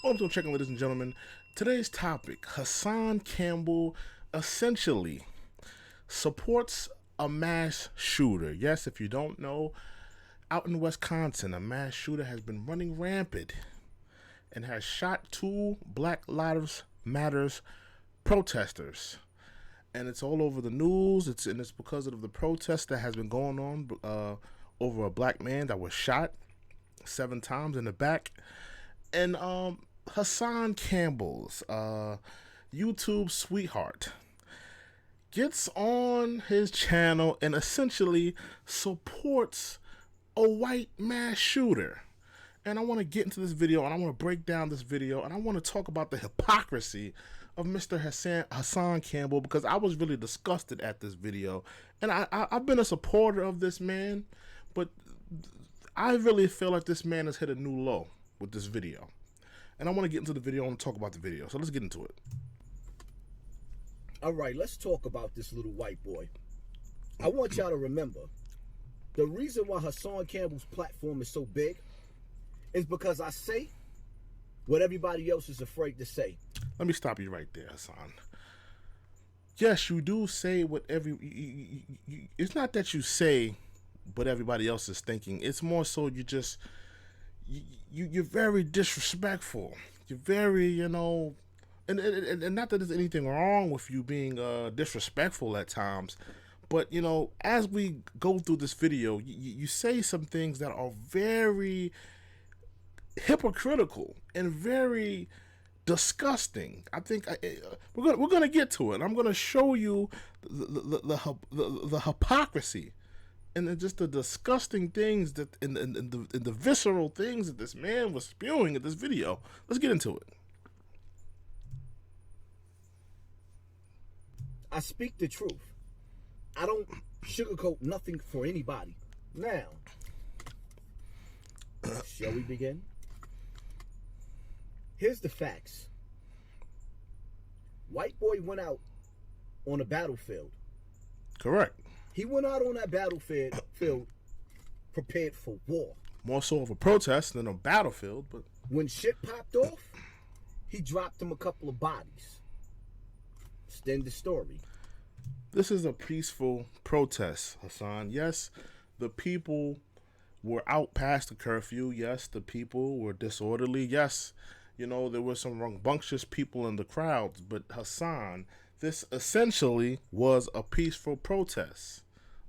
Welcome to Checking, ladies and gentlemen. Today's topic: Hassan Campbell essentially supports a mass shooter. Yes, if you don't know, out in Wisconsin, a mass shooter has been running rampant and has shot 2 Black Lives Matters protesters. And it's all over the news. It's because of the protest that has been going on over a black man that was shot 7 times in the back. And Hassan Campbell's YouTube sweetheart gets on his channel and essentially supports a white mass shooter. And I want to get into this video, and I want to break down this video, and I want to talk about the hypocrisy of Mr. Hassan Campbell, because I was really disgusted at this video. And I've been a supporter of this man, but I really feel like this man has hit a new low with this video. And I want to get into the video. I want to talk about the video. So let's get into it. All right, let's talk about this little white boy. I want y'all to remember, the reason why Hassan Campbell's platform is so big is because I say what everybody else is afraid to say. Let me stop you right there, Hassan. Yes, you do say what it's not that you say what everybody else is thinking. It's more so you're very disrespectful. You're very, and not that there's anything wrong with you being disrespectful at times, but as we go through this video, you say some things that are very hypocritical and very disgusting. I think we're gonna get to it. I'm gonna show you the hypocrisy and just the disgusting things that and the visceral things that this man was spewing in this video. Let's get into it. I speak the truth. I don't sugarcoat nothing for anybody. Now, shall we begin? Here's the facts. White boy went out on a battlefield. Correct. He went out on that battlefield prepared for war. More so of a protest than a battlefield, but when shit popped off, he dropped him a couple of bodies. Extend the story. This is a peaceful protest, Hassan. Yes, the people were out past the curfew. Yes, the people were disorderly. Yes, there were some rambunctious people in the crowds, but Hassan, this essentially was a peaceful protest.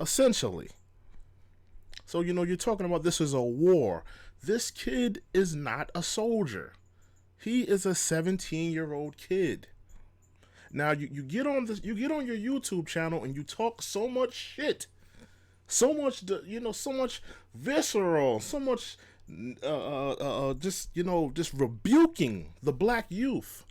Essentially. So, you're talking about this is a war. This kid is not a soldier. He is a 17-year-old kid. Now, you get on your YouTube channel and you talk so much shit. So much, so much visceral, so much just rebuking the black youth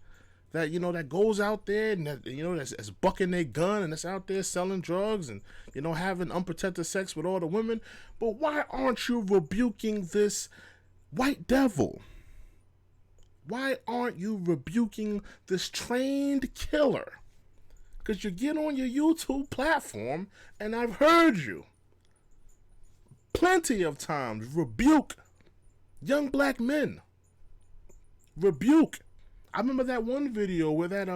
that that goes out there and that's bucking their gun and that's out there selling drugs and having unprotected sex with all the women. But why aren't you rebuking this white devil? Why aren't you rebuking this trained killer? Because you get on your YouTube platform and I've heard you plenty of times rebuke young black men. Rebuke. I remember that one video where that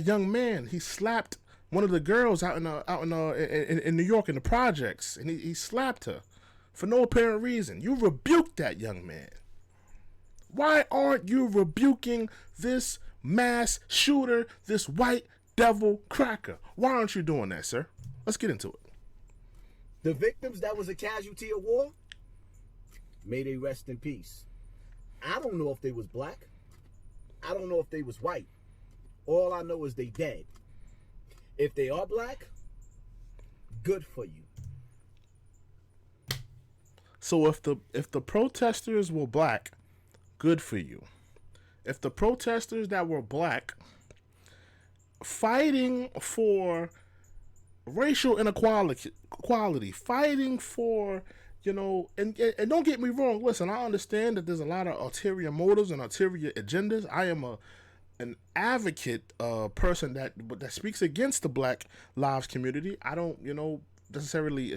young man, he slapped one of the girls out in New York in the projects, and he slapped her for no apparent reason. You rebuked that young man. Why aren't you rebuking this mass shooter, this white devil cracker? Why aren't you doing that, sir? Let's get into it. The victims that was a casualty of war, may they rest in peace. I don't know if they was black. I don't know if they was white. All I know is they dead. If they are black, good for you. So if the protesters were black, good for you. If the protesters that were black fighting for racial inequality, fighting for, and don't get me wrong, listen, I understand that there's a lot of ulterior motives and ulterior agendas. I am an advocate person that speaks against the Black Lives community. I don't, necessarily,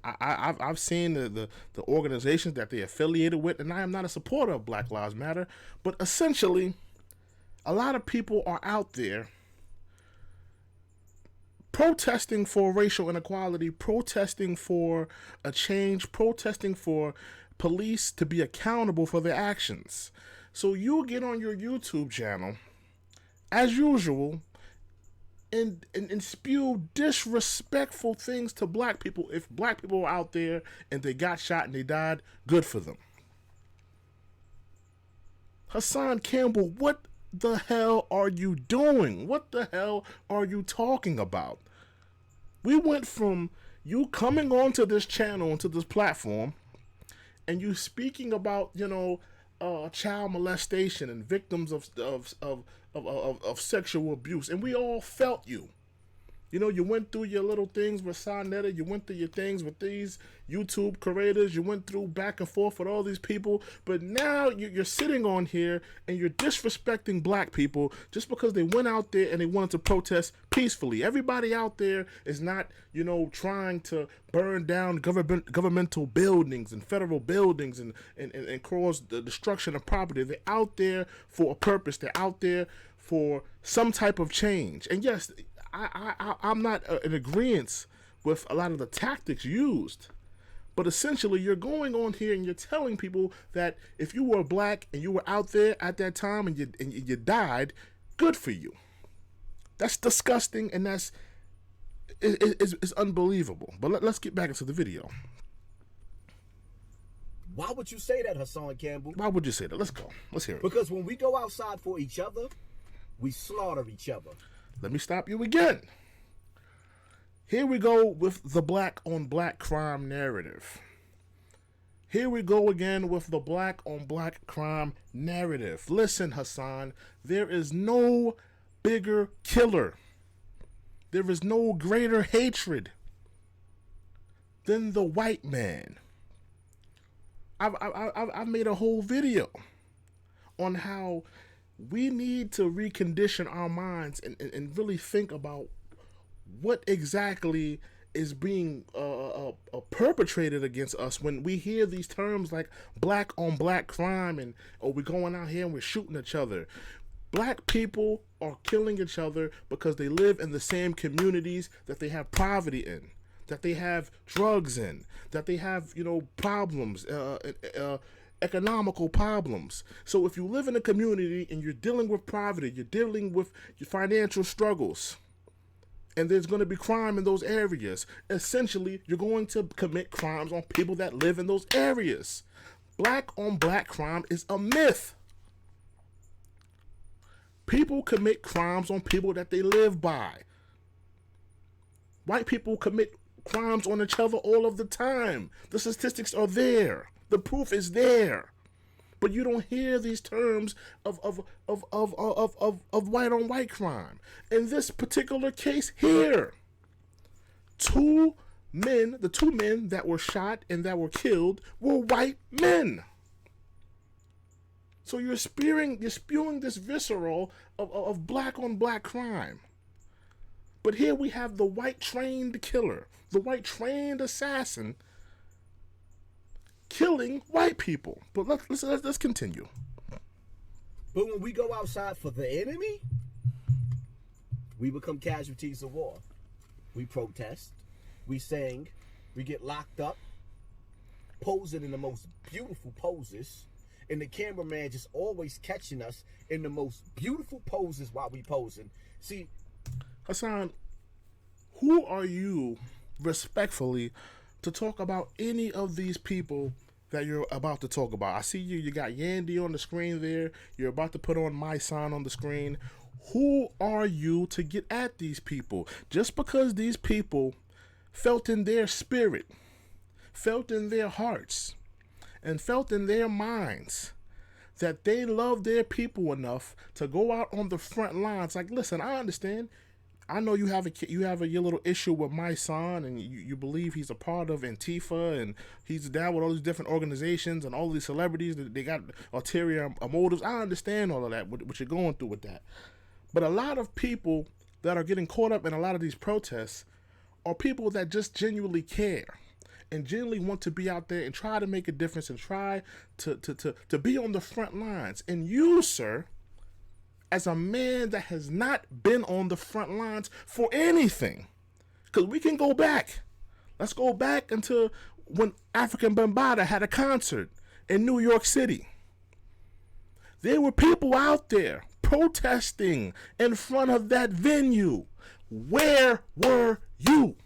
I've seen the organizations that they're affiliated with, and I am not a supporter of Black Lives Matter, but essentially, a lot of people are out there protesting for racial inequality, protesting for a change, protesting for police to be accountable for their actions. So you get on your YouTube channel, as usual, and spew disrespectful things to black people. If black people are out there and they got shot and they died, good for them. Hassan Campbell, what the hell are you doing? What the hell are you talking about? We went from you coming onto this channel, onto this platform, and you speaking about, child molestation and victims of sexual abuse, and we all felt you. You went through your little things with Sonetta, you went through your things with these YouTube creators, you went through back and forth with all these people, but now you're sitting on here and you're disrespecting black people just because they went out there and they wanted to protest peacefully. Everybody out there is not, trying to burn down governmental buildings and federal buildings and cause the destruction of property. They're out there for a purpose. They're out there for some type of change. And yes, I'm not in agreement with a lot of the tactics used, but essentially you're going on here and you're telling people that if you were black and you were out there at that time and you died, good for you. That's disgusting, and that's it's unbelievable. But let's get back into the video. Why would you say that, Hassan Campbell? Why would you say that? Let's go. Let's hear it. Because when we go outside for each other, we slaughter each other. Let me stop you again. Here we go with the black on black crime narrative. Here we go again with the black on black crime narrative. Listen, Hassan, there is no bigger killer. There is no greater hatred than the white man. I've made a whole video on how we need to recondition our minds and really think about what exactly is being perpetrated against us when we hear these terms like black on black crime and we're going out here and we're shooting each other. Black people are killing each other because they live in the same communities that they have poverty in, that they have drugs in, that they have, problems, economical problems. So if you live in a community and you're dealing with poverty, you're dealing with your financial struggles, and there's going to be crime in those areas, essentially you're going to commit crimes on people that live in those areas. Black on black crime is a myth. People commit crimes on people that they live by. White people commit crimes on each other all of the time. The statistics are there. The proof is there. But you don't hear these terms of white on white crime. In this particular case here, the two men that were shot and that were killed were white men. So you're spewing this visceral of black on black crime. But here we have the white trained killer, the white trained assassin killing white people. But let's continue. But when we go outside for the enemy, we become casualties of war. We protest, we sing, we get locked up, posing in the most beautiful poses, and the cameraman just always catching us in the most beautiful poses while we posing. See, Hassan, who are you, respectfully, to talk about any of these people that you're about to talk about? I see you got Yandy on the screen there. You're about to put on my sign on the screen. Who are you to get at these people? Just because these people felt in their spirit, felt in their hearts, and felt in their minds that they love their people enough to go out on the front lines. Like, listen, I understand. I know you have your little issue with my son, and you believe he's a part of Antifa, and he's down with all these different organizations and all these celebrities that they got ulterior motives. I understand all of that, what you're going through with that. But a lot of people that are getting caught up in a lot of these protests are people that just genuinely care and genuinely want to be out there and try to make a difference and try to be on the front lines. And you, sir, as a man that has not been on the front lines for anything, because we can go back. Let's go back until when African Bambaataa had a concert in New York City. There were people out there protesting in front of that venue. Where were you?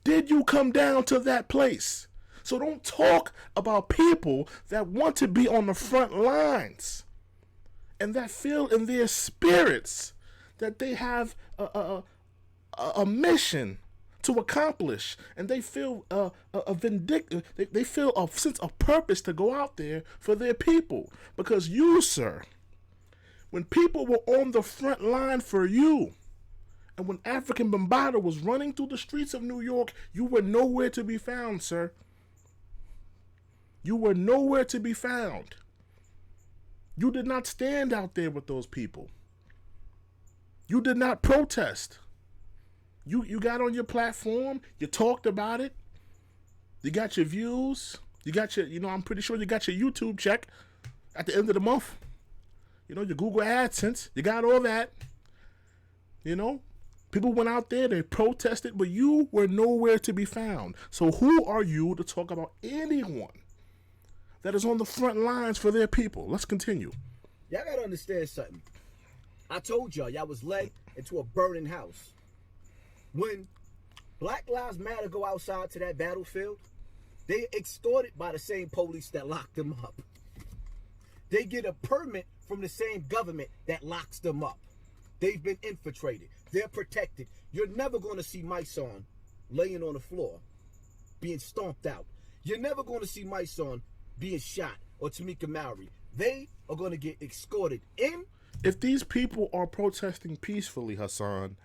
Did you come down to that place? So don't talk about people that want to be on the front lines and that feel in their spirits that they have a mission to accomplish, and they feel a vindictive. They feel a sense of purpose to go out there for their people. Because you, sir, when people were on the front line for you, and when African Bambaataa was running through the streets of New York, you were nowhere to be found, sir. You were nowhere to be found. You did not stand out there with those people. You did not protest. You got on your platform, you talked about it, you got your views, you got your, I'm pretty sure you got your YouTube check at the end of the month. Your Google AdSense, you got all that. People went out there, they protested, but you were nowhere to be found. So who are you to talk about anyone that is on the front lines for their people? Let's continue. Y'all gotta understand something. I told y'all was led into a burning house. When Black Lives Matter go outside to that battlefield, they extorted by the same police that locked them up. They get a permit from the same government that locks them up. They've been infiltrated. They're protected. You're never going to see my son laying on the floor, being stomped out. You're never going to see my son being shot, or Tamika Mallory. They are going to get escorted in. If these people are protesting peacefully, Hassan,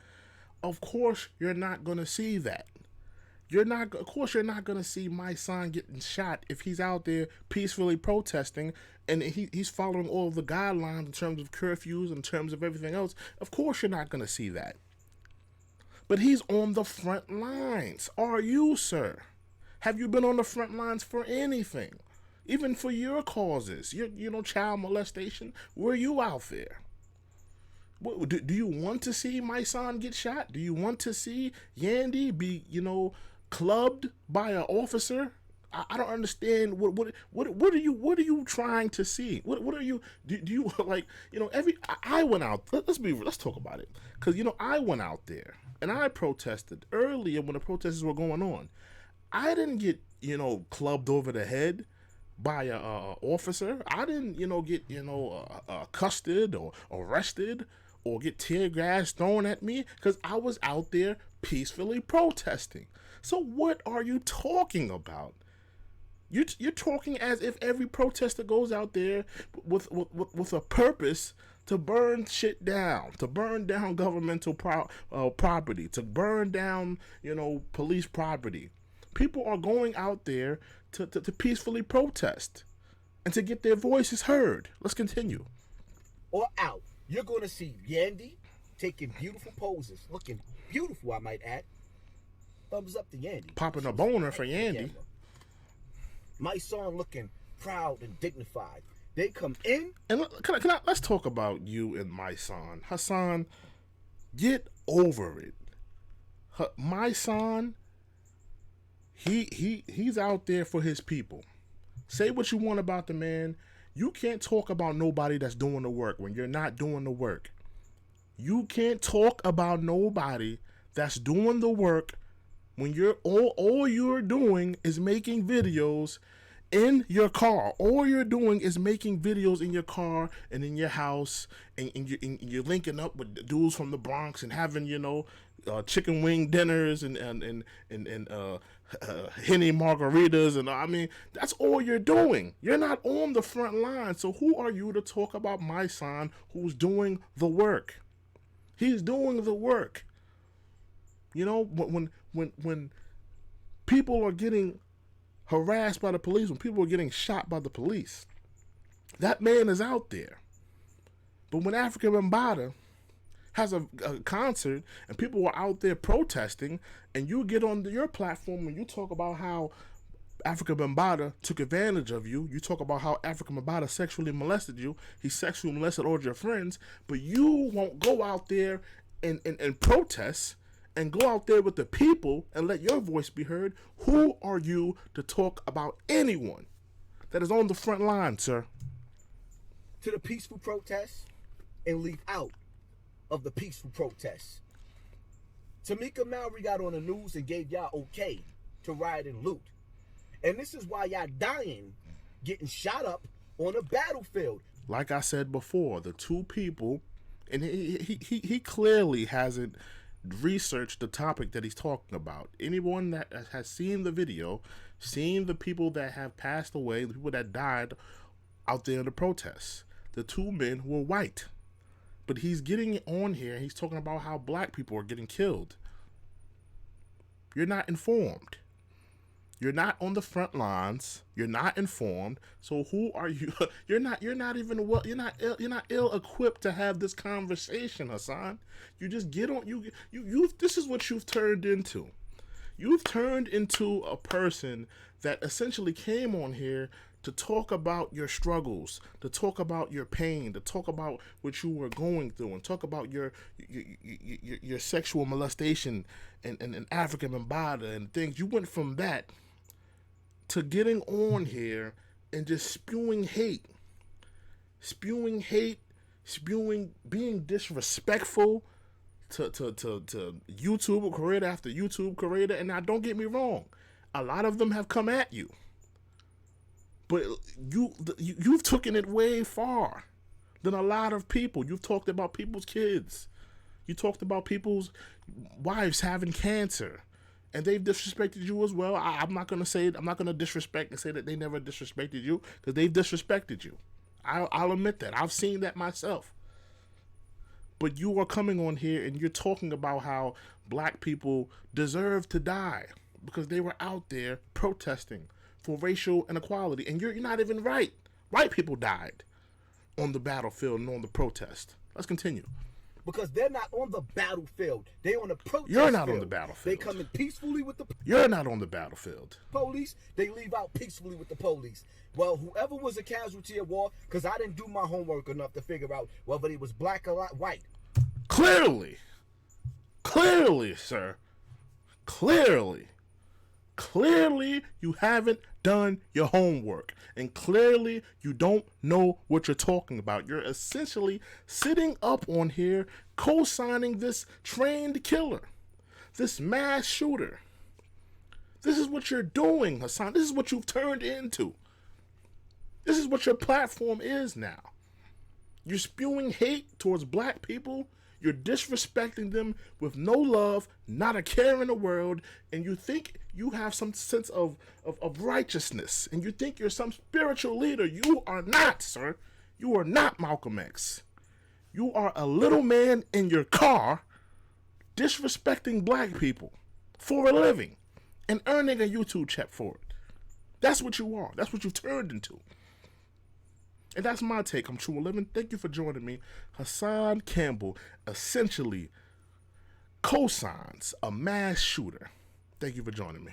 of course you're not going to see that. Of course you're not going to see my son getting shot if he's out there peacefully protesting and he's following all of the guidelines in terms of curfews, in terms of everything else. Of course you're not going to see that. But he's on the front lines. Are you, sir? Have you been on the front lines for anything? Even for your causes, child molestation, were you out there? Do you want to see my son get shot? Do you want to see Yandy be, clubbed by an officer? I don't understand. What are you trying to see? What are you? Do you like? I went out. Let's talk about it. Because I went out there and I protested earlier when the protests were going on. I didn't get clubbed over the head by a officer. I didn't get accosted or arrested or get tear gas thrown at me, because I was out there peacefully protesting. So what are you talking about? You're talking as if every protester goes out there with a purpose to burn shit down, to burn down governmental property, to burn down police property. People are going out there to peacefully protest and to get their voices heard. Let's continue. Or out. You're going to see Yandy taking beautiful poses, looking beautiful, I might add. Thumbs up to Yandy. Popping a boner for Yandy. My son looking proud and dignified. They come in. And let's talk about you and my son. Hassan, get over it. My son, he's out there for his people. Say what you want about the man. You can't talk about nobody that's doing the work when you're not doing the work. You can't talk about nobody that's doing the work when you're all you're doing is making videos in your car. All you're doing is making videos in your car and in your house, and you're linking up with the dudes from the Bronx and having chicken wing dinners and Henny margaritas, and that's all you're doing. You're not on the front line. So who are you to talk about my son who's doing the work? He's doing the work. When people are getting harassed by the police, when people are getting shot by the police, that man is out there. But when African Bambaataa has a concert and people are out there protesting, and you get on your platform and you talk about how Africa Bambaataa took advantage of you. You talk about how Africa Bambaataa sexually molested you. He sexually molested all your friends, but you won't go out there and protest and go out there with the people and let your voice be heard. Who are you to talk about anyone that is on the front line, sir? To the peaceful protests and leave out of the peaceful protests. Tamika Mallory got on the news and gave y'all okay to riot and loot. And this is why y'all dying, getting shot up on a battlefield. Like I said before, the two people, and he clearly hasn't researched the topic that he's talking about. Anyone that has seen the video, seen the people that have passed away, the people that died out there in the protests, the two men were white. But he's getting on here, he's talking about how black people are getting killed. You're not informed. You're not on the front lines. You're not informed. So who are you? You're not even well. You're not ill equipped to have this conversation, Hassan. You just get on. You. This is what you've turned into. You've turned into a person that essentially came on here to talk about your struggles, to talk about your pain, to talk about what you were going through, and talk about your sexual molestation and African Bambaataa and things. You went from that to getting on here and just spewing hate, being disrespectful to YouTube creator after YouTube creator. And now, don't get me wrong, a lot of them have come at you, but you've taken it way far than a lot of people. You've talked about people's kids. You talked about people's wives having cancer. And they've disrespected you as well. I'm not going to disrespect and say that they never disrespected you, because they've disrespected you. I'll admit that. I've seen that myself. But you are coming on here and you're talking about how black people deserve to die because they were out there protesting for racial inequality. And you're not even right. White people died on the battlefield and on the protest. Let's continue. Because they're not on the battlefield. They're on the protest You're not field. On the battlefield. They come in peacefully with the You're not on the battlefield. Police. They leave out peacefully with the police. Well, whoever was a casualty of war, because I didn't do my homework enough to figure out whether he was black or white. Clearly, sir. Clearly, you haven't done your homework. And clearly, you don't know what you're talking about. You're essentially sitting up on here, co-signing this trained killer, this mass shooter. This is what you're doing, Hassan. This is what you've turned into. This is what your platform is now. You're spewing hate towards black people. You're disrespecting them with no love, not a care in the world, and you think you have some sense of righteousness, and you think you're some spiritual leader. You are not, sir. You are not Malcolm X. You are a little man in your car disrespecting black people for a living and earning a YouTube check for it. That's what you are. That's what you've turned into. And that's my take. I'm True 11. Thank you for joining me. Hassan Campbell essentially co-signs a mass shooter. Thank you for joining me.